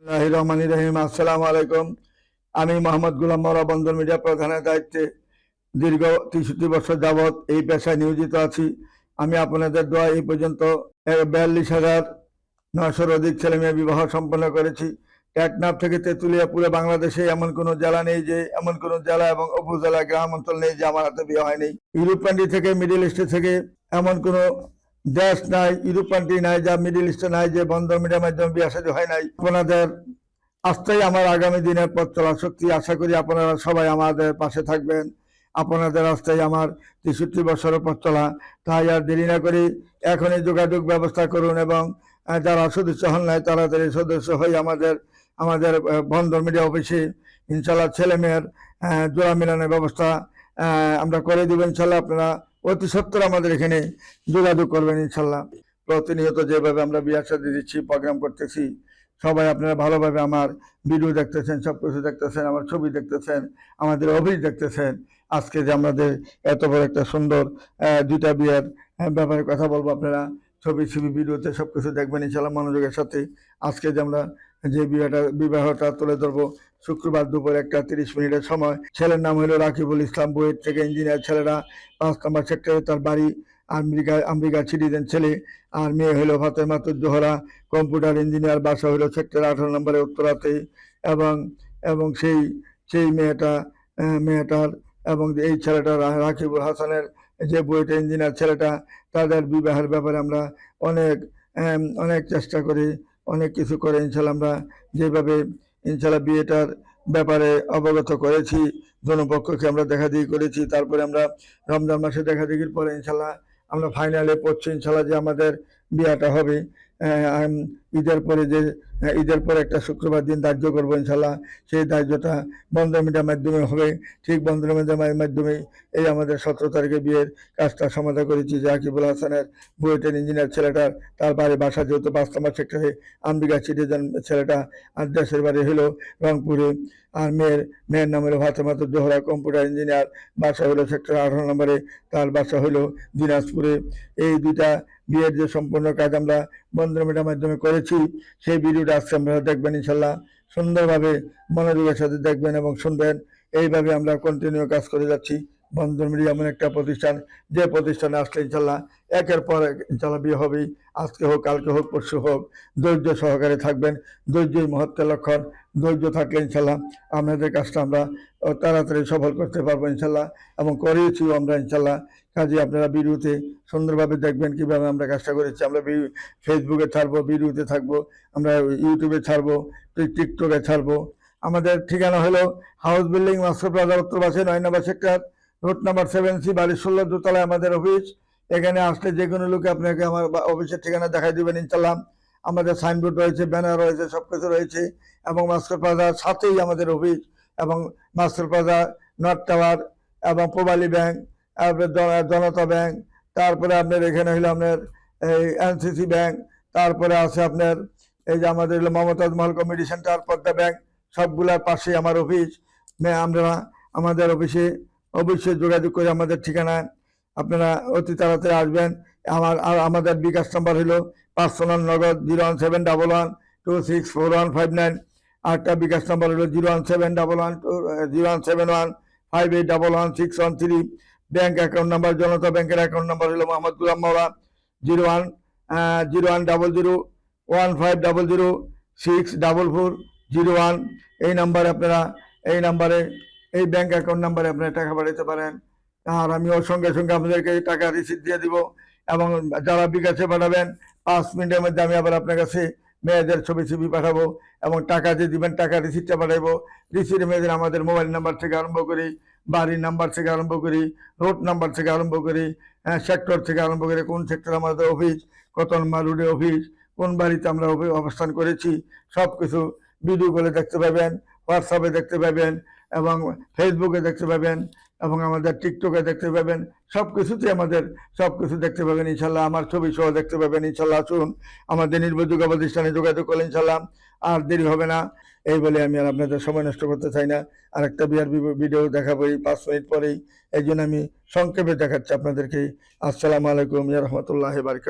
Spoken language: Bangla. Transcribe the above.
রহমানির রহিম। আসসালামু আলাইকুম। আমি মোহাম্মদ গোলাম মওলা বন্দর মিডিয়া প্রধানের দায়িত্বে দীর্ঘ 63 বছর যাবৎ এই পেশায় নিয়োজিত আছি। আমি আপনাদের দোয়া এই পর্যন্ত 42,900-র অধিক ছেলে মেয়ে বিবাহ সম্পন্ন করেছি। টেকনাফ থেকে তেঁতুলিয়া পুরো বাংলাদেশে এমন কোনো জেলা নেই যে এমন কোনো জেলা এবং উপজেলা গ্রাম অঞ্চল নেই যে আমার হাতে বিয়ে হয়নি। ইউরোপ কান্ট্রি থেকে মিডল ইস্টে থেকে এমন কোনো দেশ নাই, ইউরোপ কান্ট্রি নাই, যা মিডল ইস্টে নাই যে বন্দর মিডিয়ার মাধ্যমে বিয়ে শাদী হয় নাই। আপনাদের আস্থাই আমার আগামী দিনের পথ চলার শক্তি। আশা করি আপনারা সবাই আমাদের পাশে থাকবেন। আপনাদের আস্থাই আমার 63 বছরের পথ চলা। তাই আর দেরি না করি এখনই যোগাযোগ ব্যবস্থা করুন এবং যারা সদস্য হন নাই তাড়াতাড়ি সদস্য হয়ে আমাদের বন্দর মিডিয়া অফিসে ইনশাল্লাহ ছেলে মেয়ের জোড়া মিলানোর ব্যবস্থা আমরা করে দেব ইনশাল্লাহ। আপনারা অতি সত্বর আমাদের এখানে যোগাযোগ করবেন ইনশাল্লাহ। প্রতিনিয়ত যেভাবে আমরা বিয়ার সাথে দিচ্ছি, প্রোগ্রাম করতেছি, সবাই আপনারা ভালোভাবে আমার ভিডিও দেখতেছেন, সব কিছু দেখতেছেন, আমার ছবি দেখতেছেন, আমাদের অফিস দেখতেছেন। আজকে যে আমাদের এত বড় একটা সুন্দর দুইটা বিয়ের ব্যাপারে কথা বলবো, আপনারা ছবি ভিডিওতে সব কিছু দেখবেন ইনশাল্লাহ মনোযোগের সাথে। আজকে যে আমরা যে বিবাহটা তুলে ধরবো শুক্রবার দুপুর 1:30 সময়। ছেলের নাম হলো রাকিবুল ইসলাম, বুয়েট থেকে ইঞ্জিনিয়ার। ছেলেরা 5 নম্বর সেক্টরে, তার বাড়ি আমেরিকা সিটিজেন ছেলে। আর মেয়ে হলো ফাতেমাতুজ জোহরা, কম্পিউটার ইঞ্জিনিয়ার, বাসা হলো সেক্টর 18 নম্বরে উত্তরাতে। এবং এবং সেই মেয়েটার এবং এই ছেলেটা রাকিবুল হাসানের যে বুয়েটে ইঞ্জিনিয়ার ছেলেটা, তাদের বিবাহের ব্যাপারে আমরা অনেক চেষ্টা করি, অনেক কিছু করে ইনশাল্লাহ আমরা যেভাবে ইনশাল্লাহ বিয়েটার ব্যাপারে অবগত করেছি, জনপক্ষকে আমরা দেখাদেখি করেছি। তারপরে আমরা রমজান মাসে দেখাদেখির পরে ইনশাল্লাহ আমরা ফাইনালে পড়ছি ইনশাল্লাহ যে আমাদের বিয়েটা হবে ঈদের পরে একটা শুক্রবার দিন ধার্য করবো ইনশাল্লাহ। সেই ধার্যটা বন্দর মিডিয়ার মাধ্যমে হবে। ঠিক বন্দর মিডিয়ার মাধ্যমেই এই আমাদের 17 তারিখে বিয়ের কাজটা সমাধা করেছি যে আকিবুল হাসানের বুয়েটের ইঞ্জিনিয়ার ছেলেটার, তার বাড়ি বাসা যেহেতু 5 নম্বর সেক্টরে, আমেরিকা সিটিজেন ছেলেটা, আর দেশের বাড়ি হলো রংপুরে। আর মেয়ের নাম হলো ফাতেমাতুজ জোহরা, কম্পিউটার ইঞ্জিনিয়ার, বাসা হলো সেক্টর 18 নম্বরে, তার বাসা হলো দিনাজপুরে। এই দুইটা বিয়ের যে সম্পূর্ণ কাজ আমরা বন্দর মিডিয়ার মাধ্যমে করেছি, সেই ভিডিওটা আজকে আপনারা দেখবেন ইনশাল্লাহ। সুন্দরভাবে মনোযোগের সাথে দেখবেন এবং শুনবেন। এইভাবে আমরা কন্টিনিউ কাজ করে যাচ্ছি। বন্দর মিডিয়া এমন একটা প্রতিষ্ঠান, যে প্রতিষ্ঠানে আসলে ইনশাল্লাহ একের পর এক ইনশাল্লাহ বিয়ে হবেই। আজকে হোক, কালকে হোক, পরশু হোক, ধৈর্য সহকারে থাকবেন। ধৈর্যই মহত্বের লক্ষণ। ধৈর্য থাকলে ইনশাল্লাহ আপনাদের কাজটা আমরা তাড়াতাড়ি সফল করতে পারবো ইনশাল্লাহ, এবং করিয়েছিও আমরা ইনশাল্লাহ। কাজে আপনারা ভিডিওতে সুন্দরভাবে দেখবেন কিভাবে আমরা কাজটা করেছি। আমরা ফেসবুকে ছাড়বো, ভিডিওতে থাকবো, আমরা ইউটিউবে ছাড়বো, টিকটকে ছাড়বো। আমাদের ঠিকানা হলো হাউস বিল্ডিং, মাস্টার প্লাজা, উত্তর পাশে 9 নম্বর সেক্টর, রোড নাম্বার 7C, বাড়ির 16 দোতলায় আমাদের অফিস। এখানে আসলে যে কোনো লোকে আপনাকে আমার অফিসের ঠিকানা দেখাই দেবেন ইনশাল্লাহ। আমাদের সাইনবোর্ড রয়েছে, ব্যানার রয়েছে, সব কিছু রয়েছে। এবং মাস্টার প্লাজার সাথেই আমাদের অফিস, এবং মাস্টার প্লাজা, নর্থ টাওয়ার, এবং পোবালি ব্যাংক, তারপরে জনতা ব্যাংক, তারপরে আপনার এখানে হলো আপনার এই এনসিসি ব্যাংক, তারপরে আছে আপনার এই যে আমাদের হলো Mumtaz Mahal committee centre, Padma bank, সবগুলোর পাশে আমার অফিস। আমরা আমাদের অফিসে অবশ্যই যোগাযোগ করে আমাদের ঠিকানায় আপনারা অতি তাড়াতাড়ি আসবেন। আমাদের বিকাশ নাম্বার হলো পার্সোনাল নগদ 01711264159। আরেকটা বিকাশ নাম্বার হলো 0171158116113। ব্যাংক অ্যাকাউন্ট নাম্বার, জনতা ব্যাংকের অ্যাকাউন্ট নাম্বার হলো মোহাম্মদ গোলাম মওলা 01001500644401। এই নাম্বারে এই ব্যাংক অ্যাকাউন্ট নাম্বারে আপনারা টাকা পাঠাতে পারেন। আর আমিও সঙ্গে সঙ্গে আপনাদেরকে টাকা রিসিভ দিয়ে দিব। এবং যারা বিকাশে পাঠাবেন 5 মিনিটের মধ্যে আমি আবার আপনার কাছে মেয়েদের ছবি পাঠাবো, এবং টাকা যে দিবেন টাকা রিসিপ্টটা পাঠাবো। রিসিপ্টের মেয়েদের আমাদের মোবাইল নাম্বার থেকে আরম্ভ করি, বাড়ির নাম্বার থেকে আরম্ভ করি, রোড নাম্বার থেকে আরম্ভ করি, সেক্টর থেকে আরম্ভ করে কোন সেক্টর আমাদের অফিস, কত নম্বর রোডে অফিস, কোন বাড়িতে আমরা অবস্থান করেছি, সব কিছু ভিডিও করে দেখতে পাবেন, হোয়াটসঅ্যাপে দেখতে পাবেন, এবং ফেসবুকে দেখতে পাবেন, এবং আমাদের টিকটকে দেখতে পাবেন। সব কিছুতে আমাদের সব কিছু দেখতে পাবেন ইনশাল্লাহ। আমার ছবি সহ দেখতে পাবেন ইনশাল্লাহ। আসুন আমাদের নির্ভরযোগ্য প্রতিষ্ঠানে যোগাযোগ করলে ইনশাল্লাহ আর দেরি হবে না। এই বলে আমি আর আপনাদের সময় নষ্ট করতে চাই না। আর একটা বিয়ার ভিডিও দেখাবো এই 5 মিনিট পরেই, এই জন্য আমি সংক্ষেপে দেখাচ্ছি আপনাদেরকে। আসসালামু আলাইকুম ওয়া রাহমাতুল্লাহি ওয়া বারাকাতুহু।